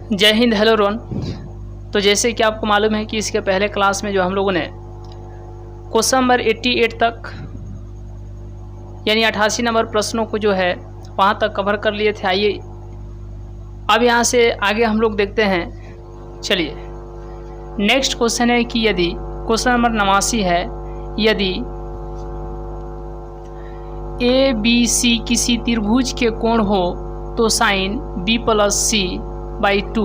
जय हिंद, हेलो रोन। तो जैसे कि आपको मालूम है कि इसके पहले क्लास में जो हम लोगों ने क्वेश्चन नंबर 88 तक यानी 88 नंबर प्रश्नों को जो है वहाँ तक कवर कर लिए थे। आइए अब यहाँ से आगे हम लोग देखते हैं। चलिए नेक्स्ट क्वेश्चन है कि यदि क्वेश्चन नंबर 89 है, यदि ए बी सी किसी त्रिभुज के कोण हो तो sine B plus C by 2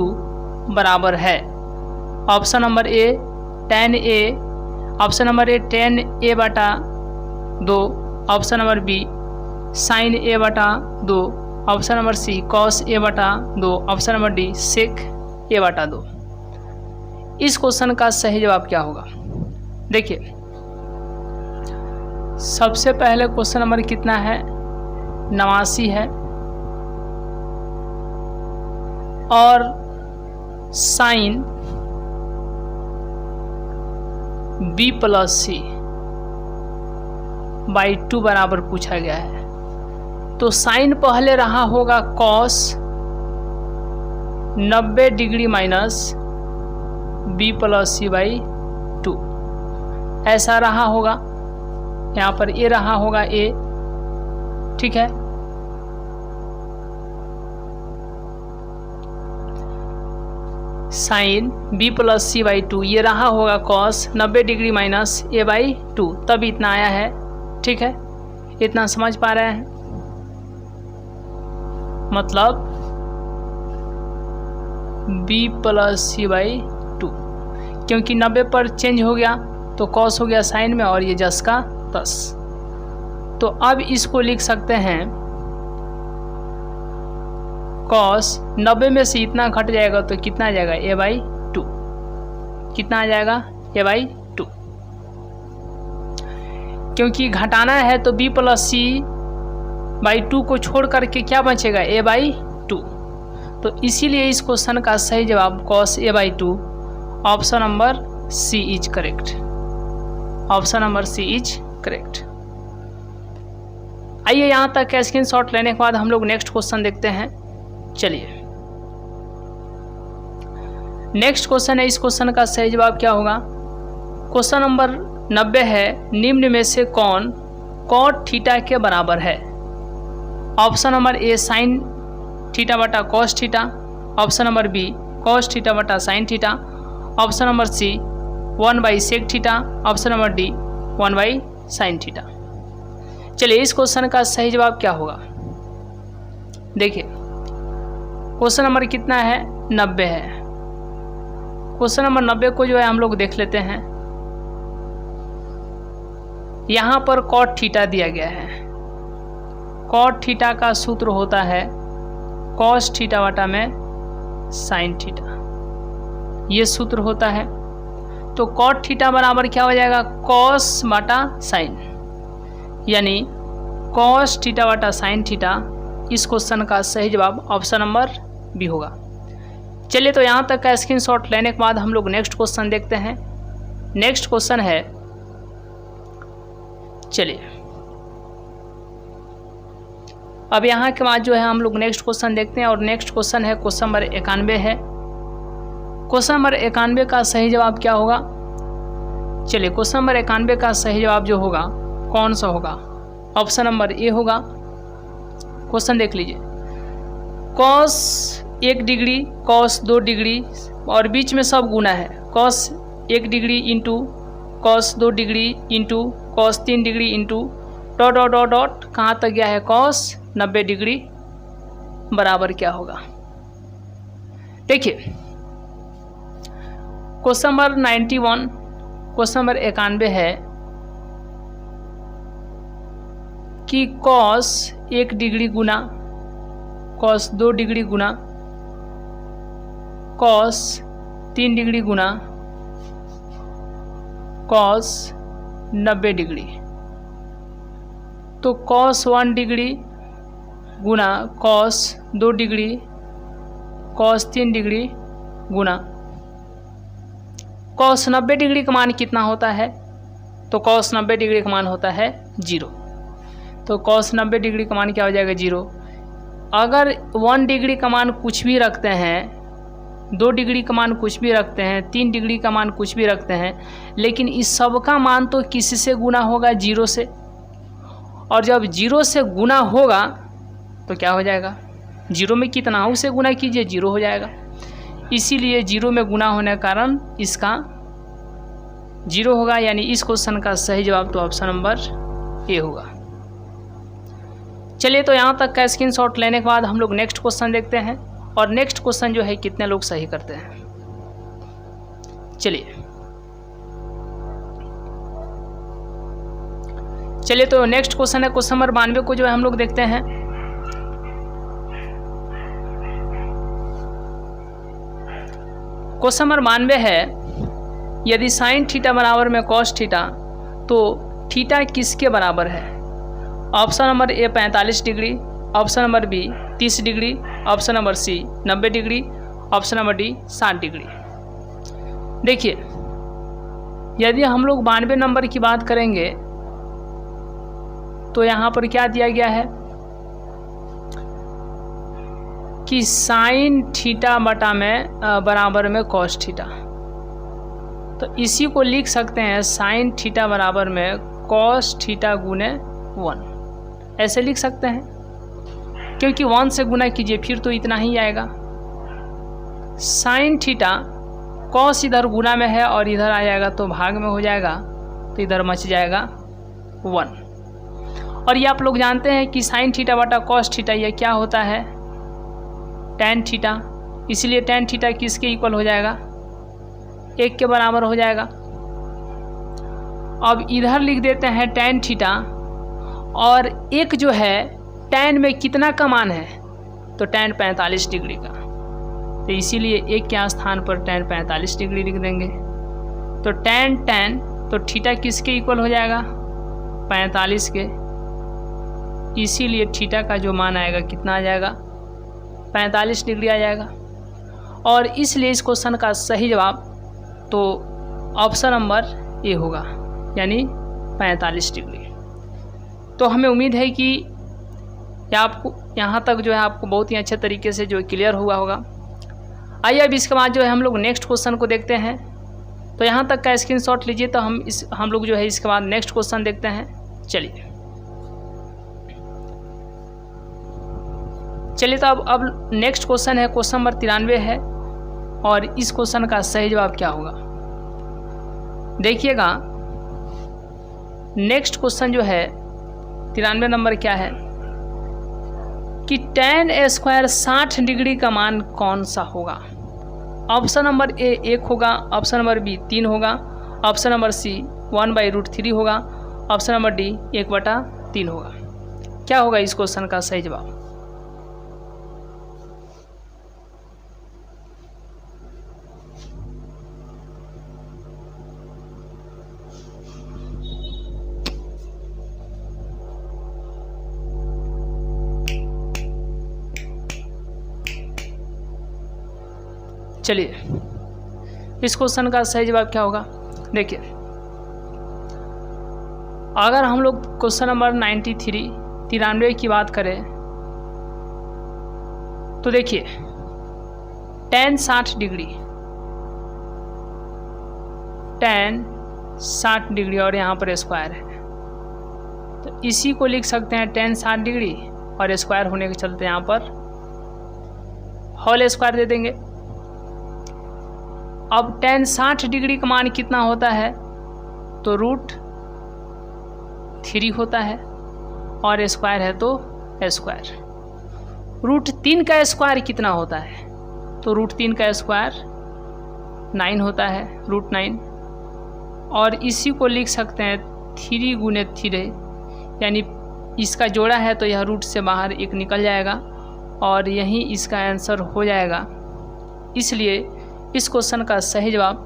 बराबर है। Option number A tan A, option number A tan A बटा 2, option number B sine A बटा 2, option number C cos A बटा 2, option number D sec A बटा 2। इस क्वेश्चन का सही जवाब क्या होगा? देखिए सबसे पहले क्वेश्चन नंबर कितना है, 89 है, और sine B plus C by 2 बराबर पूछा गया है। तो साइन पहले रहा होगा cos 90 degree minus B plus C by 2, ऐसा रहा होगा। यहाँ पर ए रहा होगा ए, ठीक है। Sine B plus C by 2, ये रहा होगा cos 90 degree minus A by 2, तब इतना आया है, ठीक है। इतना समझ पा रहे हैं? मतलब बी प्लस सी बाई 2, क्योंकि 90 पर चेंज हो गया तो कॉस हो गया साइन में और ये जस का तस। तो अब इसको लिख सकते हैं कॉस 90 में से इतना घट जाएगा तो कितना आ जाएगा, ए बाई 2। कितना आ जाएगा, ए बाई 2। क्योंकि घटाना है तो बी प्लस सी बाई 2 को छोड़ करके क्या बचेगा, ए बाई 2। तो इसीलिए इस क्वेश्चन का सही जवाब cos A by 2, option number C is correct. Option number C is correct. आइए यहाँ तक का स्क्रीनशॉट लेने के बाद हम लोग नेक्स्ट क्वेश्चन देखते हैं। चलिए नेक्स्ट क्वेश्चन है, इस क्वेश्चन का सही जवाब क्या होगा? क्वेश्चन नंबर 90 है, निम्न में से कौन कॉट थीटा के बराबर है? Option number A sine theta बटा cos theta, option number B cos theta बटा sine theta, option number C 1 by sec theta, option number D 1 by sine theta. चलिए इस क्वेश्चन का सही जवाब क्या होगा? देखिए क्वेश्चन नंबर कितना है, 90 है। क्वेश्चन नंबर 90 को जो है हम लोग देख लेते हैं। यहाँ पर कॉट थीटा दिया गया है। कॉट थीटा का सूत्र होता है कॉस थीटा बटा में साइन थीटा, ये सूत्र होता है। तो कॉट थीटा बराबर क्या हो जाएगा, कॉस बटा साइन, यानी कॉस थीटा बटा साइन थीटा। इस क्वेश्चन का सही जवाब ऑप्शन नंबर बी होगा। चलिए तो यहाँ तक का स्क्रीनशॉट लेने के बाद हम लोग नेक्स्ट क्वेश्चन देखते हैं। नेक्स्ट क्वेश्चन है, चलिए अब यहाँ के बाद जो है हम लोग नेक्स्ट क्वेश्चन देखते हैं। और नेक्स्ट क्वेश्चन है क्वेश्चन नंबर 91 है। क्वेश्चन नंबर 91 का सही जवाब क्या होगा? चलिए क्वेश्चन नंबर 91 का सही जवाब जो होगा कौन सा होगा? ऑप्शन नंबर ए होगा। क्वेश्चन देख लीजिए, कॉस 1 डिग्री कॉस 2 डिग्री और बीच में सब गुना है, cos 1 degree into cos 2 degree into cos 3 degree into dot dot dot dot कहाँ तक गया है, कॉस 90 डिग्री बराबर क्या होगा? देखिए क्वेश्चन नंबर 91, क्वेश्चन नंबर 91 है कि कॉस 1 डिग्री गुना कॉस 2 डिग्री गुना कॉस 3 डिग्री गुना कॉस 90 डिग्री। तो कॉस 1 डिग्री गुना कॉस 2 डिग्री कॉस 3 डिग्री गुना कॉस 90 डिग्री का मान कितना होता है? तो कॉस 90 डिग्री का मान होता है 0। तो कॉस 90 डिग्री का मान क्या हो जाएगा, 0। अगर 1 डिग्री का मान कुछ भी रखते हैं 2 डिग्री का मान कुछ भी रखते हैं, 3 डिग्री का मान कुछ भी रखते हैं, लेकिन इस सब का मान तो किससे गुना होगा? 0 से। और जब 0 से गुना होगा तो क्या हो जाएगा? 0 में कितना उसे गुना कीजिए, 0 हो जाएगा। इसीलिए 0 में गुना होने के कारण इसका 0 होगा, यानी इस क्वेश्चन का सही जवाब तो ऑप्शन नंबर ए होगा। चलिए, तो यहाँ तक का स्क्रीनशॉट लेने के बाद हम लोग नेक्स्ट क्वेश्चन देखते हैं, और नेक्स्ट क्वेश्चन जो है कितने लोग सही करते हैं। चलिए, तो नेक्स्ट क्वेश्चन है क्वेश्चन नंबर 92 को जो है हम लोग देखते हैं। क्वेश्चन नंबर 92 है, यदि साइन थीटा बराबर में कॉस थीटा तो थीटा किसके बराबर है? Option number A 45 degree, option number B 30 degree, option number C 90 degree, option number D 60 degree. देखिए, यदि हम लोग 92 नंबर की बात करेंगे तो यहाँ पर क्या दिया गया है कि साइन थीटा बटा में बराबर में कॉस थीटा, तो इसी को लिख सकते हैं साइन थीटा बराबर में कॉस थीटा गुने 1, ऐसे लिख सकते हैं, क्योंकि 1 से गुना कीजिए फिर तो इतना ही आएगा। साइन थीटा कॉस इधर गुना में है और इधर आ जाएगा तो भाग में हो जाएगा, तो इधर मच जाएगा 1। और ये आप लोग जानते हैं कि साइन थीटा बटा कॉस थीटा ये क्या होता है? टैन थीटा, इसलिए टैन थीटा किसके इक्वल हो जाएगा? 1 के बराबर हो जाएगा। अब इधर लिख देते हैं टैन थीटा, और एक जो है टैन में कितना का मान है? तो टैन 45 डिग्री का, तो इसीलिए 1 के स्थान पर टैन 45 डिग्री लिख देंगे। तो टैन टैन तो थीटा किसके इक्वल हो जाएगा? 45 के, इसीलिए थीटा का जो मान आएगा कितना आ जाएगा? 45 डिग्री आ जाएगा। और इसलिए इस क्वेश्चन का सही जवाब तो ऑप्शन नंबर ए होगा, यानी 45 डिग्री। तो हमें उम्मीद है कि आपको यहाँ तक जो है आपको बहुत ही अच्छे तरीके से जो क्लियर हुआ होगा। आइए अब इसके बाद जो है हम लोग नेक्स्ट क्वेश्चन को देखते हैं। तो यहाँ तक का स्क्रीनशॉट लीजिए, तो हम लोग जो है इसके बाद नेक्स्ट क्वेश्चन देखते हैं। चलिए, तो अब नेक्स्ट क्वेश्चन है क्वेश्चन नंबर 93 है, और इस क्वेश्चन का सही जवाब क्या होगा? देखिएगा, नेक्स्ट क्वेश्चन जो है 93 नंबर क्या है कि tan स्क्वायर 60 डिग्री का मान कौन सा होगा? ऑप्शन नंबर ए 1 होगा, ऑप्शन नंबर बी 3 होगा, ऑप्शन नंबर सी 1/√3 होगा, ऑप्शन नंबर डी 1/3 होगा। क्या होगा इस क्वेश्चन का सही जवाब? चलिए, इस क्वेश्चन का सही जवाब क्या होगा? देखिए, अगर हम लोग क्वेश्चन नंबर 93 की बात करें तो देखिए tan 60 डिग्री, tan 60 डिग्री और यहाँ पर स्क्वायर है, तो इसी को लिख सकते हैं tan 60 डिग्री, और स्क्वायर होने के चलते यहाँ पर होल स्क्वायर दे देंगे। अब tan 60 डिग्री का मान कितना होता है? तो √3 होता है, और स्क्वायर है तो स्क्वायर। √3 का स्क्वायर कितना होता है? तो √3 का स्क्वायर 9 होता है, √9, और इसी को लिख सकते हैं 3 गुने 3, यानी इसका जोड़ा है तो यह रूट से बाहर 1 निकल जाएगा, और यही इसका आंसर हो जाएगा। इसलिए इस क्वेश्चन का सही जवाब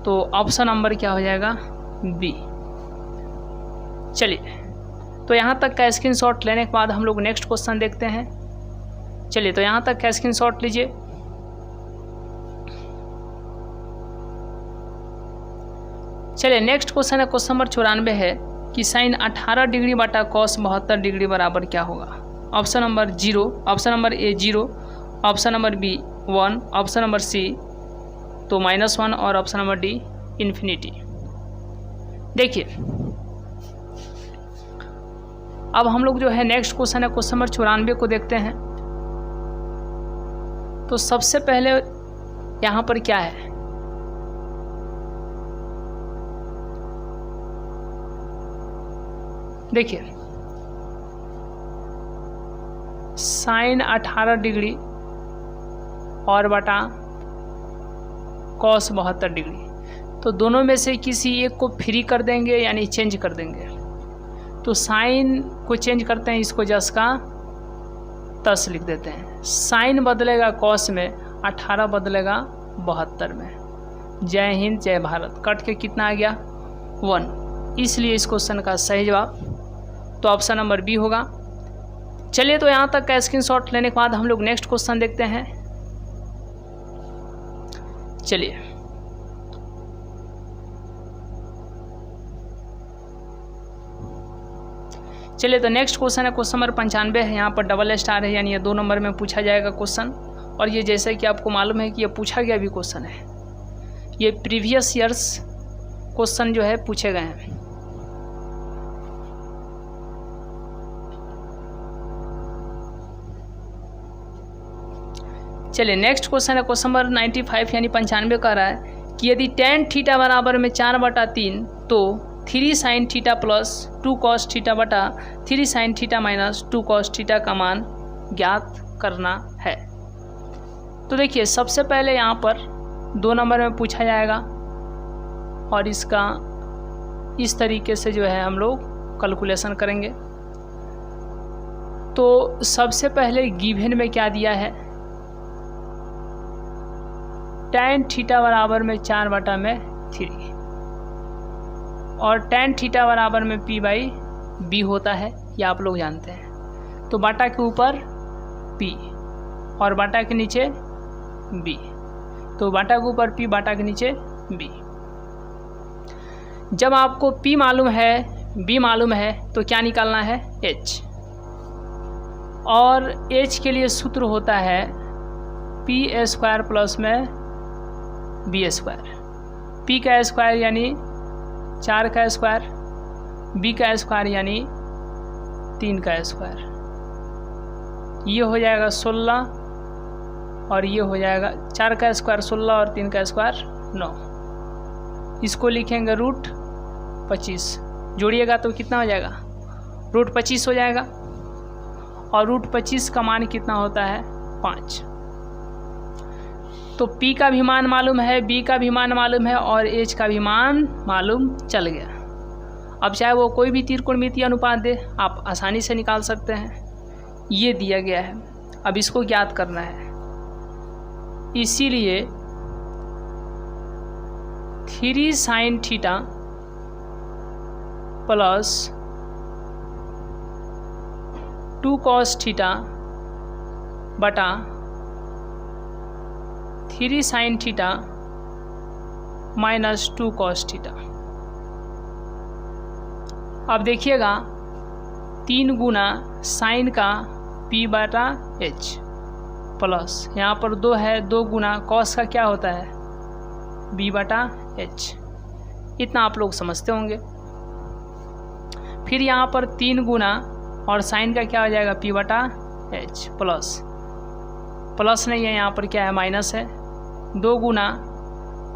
तो ऑप्शन नंबर क्या हो जाएगा? बी। चलिए, तो यहाँ तक का स्क्रीनशॉट लेने के बाद हम लोग नेक्स्ट क्वेश्चन देखते हैं। चलिए, तो यहाँ तक का स्क्रीनशॉट लीजिए। चलिए, नेक्स्ट क्वेश्चन है क्वेश्चन नंबर 94 है कि साइन 18 डिग्री बटा कॉस 72 डिग्री बराबर क्या होगा? Option number 0, option number A 0, option number B 1, option number C तो -1 और ऑप्शन नंबर डी इन्फिनिटी। देखिए अब हम लोग जो है नेक्स्ट क्वेश्चन है क्वेश्चन नंबर 94 को देखते हैं। तो सबसे पहले यहाँ पर क्या है, देखिए साइन 18 डिग्री और बटा कॉस 72 डिग्री, तो दोनों में से किसी एक को फ्री कर देंगे यानी चेंज कर देंगे। तो साइन को चेंज करते हैं, इसको जस का तस लिख देते हैं। साइन बदलेगा कॉस में, 18 बदलेगा 72 में। जय हिंद जय भारत, कट के कितना आ गया 1, इसलिए इस क्वेश्चन का सही जवाब तो ऑप्शन नंबर बी होगा। चलिए तो यहाँ तक का स्क्रीनशॉट लेने के बाद हम लोग नेक्स्ट क्वेश्चन देखते हैं। चलिए तो नेक्स्ट क्वेश्चन है क्वेश्चन नंबर 95 है। यहाँ पर डबल स्टार है यानी ये 2 नंबर में पूछा जाएगा क्वेश्चन, और ये जैसे कि आपको मालूम है कि ये पूछा गया भी क्वेश्चन है, ये प्रीवियस ईयर्स क्वेश्चन जो है पूछे गए हैं। चलिए नेक्स्ट क्वेश्चन है क्वेश्चन नंबर 95 यानी 95 कह रहा है कि यदि tan थीटा बराबर में 4/3 तो 3 sin theta plus 2 cos theta बटा 3 sin theta minus 2 cos theta का मान ज्ञात करना है। तो देखिए सबसे पहले यहाँ पर 2 नंबर में पूछा जाएगा और इसका इस तरीके से जो है हम लोग कैलकुलेशन करेंगे। तो सबसे पहले गिवन में क्या दिया है, tan थीटा बराबर में 4/3 और tan थीटा बराबर में p/b होता है, ये आप लोग जानते हैं। तो बाटा के ऊपर p और बाटा के नीचे b, तो बाटा के ऊपर p बाटा के नीचे b। जब आपको p मालूम है b मालूम है तो क्या निकालना है h, और h के लिए सूत्र होता है p² प्लस में b²। p का स्क्वायर यानी 4 का स्क्वायर, b का स्क्वायर यानी 3 का स्क्वायर, ये हो जाएगा 16 और ये हो जाएगा 4 का स्क्वायर 16 और 3 का स्क्वायर 9। इसको लिखेंगे √25, जोड़िएगा तो कितना हो जाएगा √25 हो जाएगा, और √25 का मान कितना होता है 5। तो p का भी मान मालूम है, b का भी मान मालूम है और h का भी मान मालूम चल गया। अब चाहे वो कोई भी त्रिकोणमितीय अनुपात दे, आप आसानी से निकाल सकते हैं। ये दिया गया है, अब इसको ज्ञात करना है। इसीलिए 3 sin theta plus 2 cos theta बटा 3 sin theta minus 2 cos theta. अब देखिएगा 3 गुना साइन का p/h प्लस यहाँ पर 2 है, 2 गुना cos का क्या होता है b/h, इतना आप लोग समझते होंगे। फिर यहाँ पर 3 गुना और साइन का क्या हो जाएगा p/h प्लस नहीं है, यहाँ पर क्या है माइनस है, 2 गुना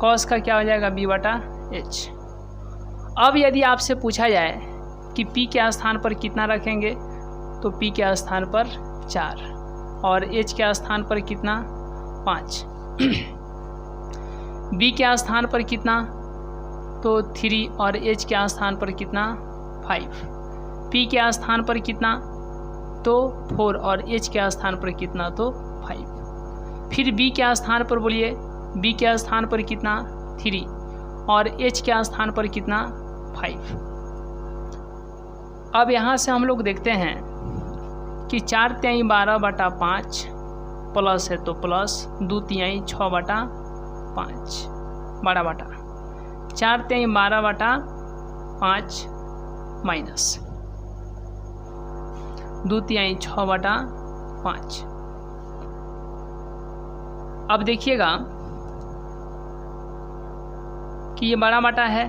cos का क्या हो जाएगा b/h। अब यदि आपसे पूछा जाए कि p के स्थान पर कितना रखेंगे, तो p के स्थान पर 4 और h के स्थान पर कितना 5, b के स्थान पर कितना तो 3 और h के स्थान पर कितना 5, p के स्थान पर कितना तो 4 और h के स्थान पर कितना तो 5। फिर b के स्थान पर बोलिए, b के स्थान पर कितना 3 और h के स्थान पर कितना 5। अब यहाँ से हम लोग देखते हैं कि 4 तिहाई 12/5 प्लस है तो प्लस, 2 तिहाई 6/5 12 बटा 4 तिहाई 12/5 माइनस 2 तिहाई 6/5। अब देखिएगा कि ये बड़ा बटा है,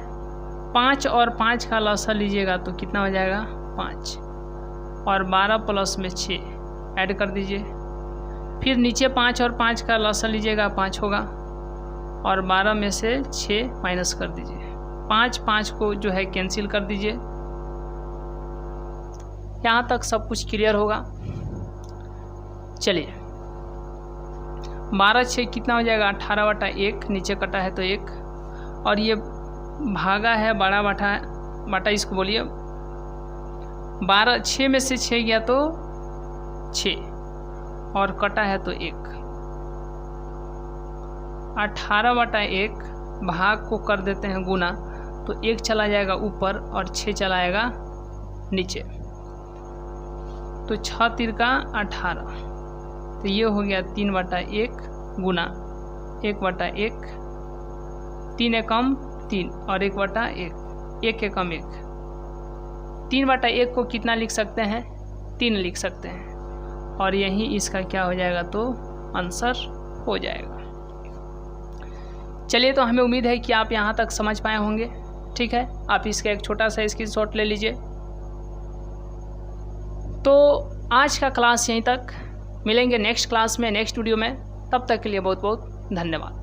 5 और 5 का लसा लीजिएगा तो कितना हो जाएगा 5, और 12 प्लस में 6 ऐड कर दीजिए। फिर नीचे 5 और 5 का लसा लीजिएगा 5 होगा, और 12 में से 6 माइनस कर दीजिए। 5 को जो है कैंसिल कर दीजिए। यहाँ तक सब कुछ क्लियर होगा। चलिए 12 6 कितना हो जाएगा 18/1, नीचे कटा है तो 1, और ये भागा है बड़ा बटा इसको बोलिए 12, 6 में से 6 गया तो 6, और कटा है तो 1। 18/1 भाग को कर देते हैं गुना, तो 1 चला जाएगा ऊपर और 6 चला आएगा नीचे, तो 6 तिरका 18, तो ये हो गया 3/1 गुना 1/1, 3 एकम 3 और 1/1, 1 एकम 1। 3/1 को कितना लिख सकते हैं 3 लिख सकते हैं, और यही इसका क्या हो जाएगा तो आंसर हो जाएगा। चलिए, तो हमें उम्मीद है कि आप यहाँ तक समझ पाए होंगे। ठीक है, आप इसका एक छोटा सा स्क्रीनशॉट ले लीजिए। तो आज का क्लास यहीं तक, मिलेंगे नेक्स्ट क्लास में, नेक्स्ट वीडियो में। तब तक के लिए बहुत बहुत धन्यवाद।